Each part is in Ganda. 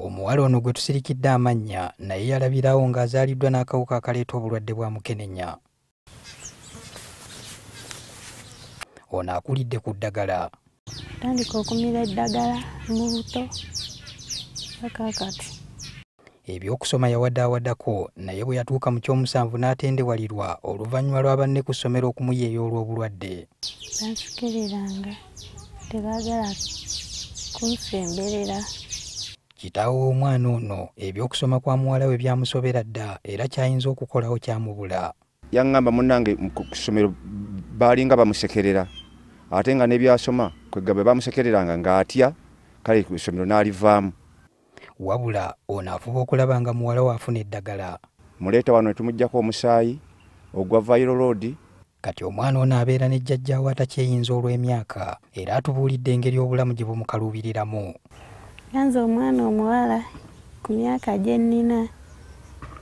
Omuwala ono gwe tusirikidde amannya naye yalabirawo ng'azaaliddwa n'akawuka akaleeta obulwadde bwa mukenenya. Ono akulidde ku ddagala. Tandika okumira eddagala mu buto paka kati. Ebyokusoma yawaddawaddako naye bwe yatuuka mu ky'omusanvu n'atendewalirwa oluvannyuma lwa banne ku ssomero okumuyeeya olw'obulwadde. Bansikiriranga tebaagala kunsemberera. Kitaawe w'omwana ono ebyokusoma kwa muwala we byamusobera dda era kyayinza okukolawo kyamubula. Yaŋŋamba munnange ku ssomero baalinga bamusekerera ate nga n'ebyasoma kwegga bamusekereranga ng'atya kale ku ssomero n'alivaamu. Wabula ono afuba okulaba nga muwala we afuna eddagala. Muleeta wano ne tumuggyako omusaayi ogwa viral load. Kati omwana ono abeera ne jjajjaawe atakyeyinza olw'emyaka era atubuulidde engeri obulamu gye bumukaluubiriramu. Nze omwana omuwala ku myaka gye nnina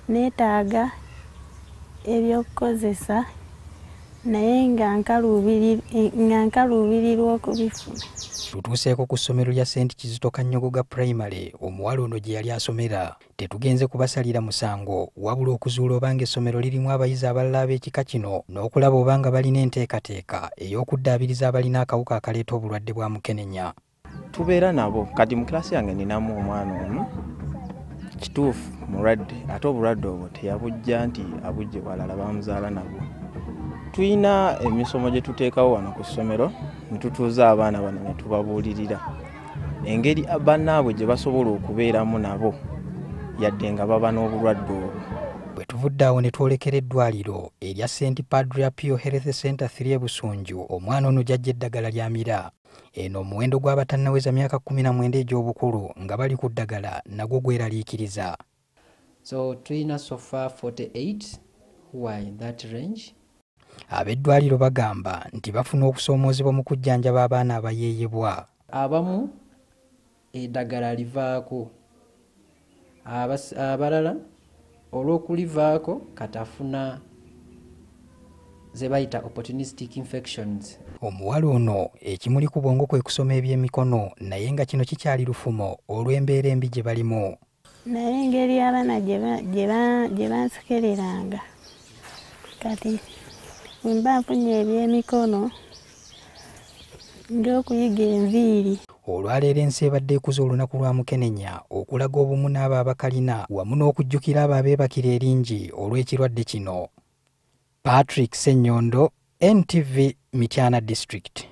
neetaaga ebyokukozesa naye nga nkaluubirirwa okubifuna. Tutuuseeko ku ssomero lya St. Kizito Kanyogoga Primary omuwala ono gye yali asomera. Tetugenze kubasalira musango wabula okuzuula obanga essomero lirimu abayizi abalala ab'ekika kino n'okulaba obanga balina enteekateeka ey'okuddaabiriza abalina akawuka akaleeta obulwadde bwa mukenenya. Tubeera nabo kati mu kilasi yange ninamu omwana omu kituufu mulwadde ate obulwadde obwo teyabujja nti abujje balala bamuzaala nabwo. Tuyina emisomo gye tuteekawo wano ku ssomero ne tutuuza abaana bano ne tubabuulirira engeri bannaabwe gye basobola okubeeramu nabo yadde nga baba n'obulwadde obwo. Bwe tuvudde awo ne twolekera eddwaliro erya St. Padre Pio Health Center 3 e Busunju omwana ono gy'ajja eddagala ly'amira. Eno omuwendo gw'abatannaweza myaka 19 egy'obukulu nga bali ku ddagala nagwo gweraliikiriza. So tuyina so far 48 who are in that range. Ab'eddwaliro bagamba nti bafuna okusoomoozebwa mu kujjanjaba abaana abayeeyebwa. Abamu eddagala livaako, abalala olw'okulivaako katafuna ze bayita opportunistic infections. Omuwala ono ekimuli ku bwongo kwe kusoma eby'emikono naye nga kino kikyali lufumo olw'embeera embi gye balimu. Naye engeri abaana gye bansikereranga kati bwe mba nfunye eby'emikono ng'okuyiga enviiri. Olwaleero ensi ebadde ekuza olunaku lwa mukenenya okulaga obumu n'abo abakalina wamu n'okujjukira abo abeebakira eringi olw'ekirwadde kino. Patrick Ssenyondo, NTV, Mityana District.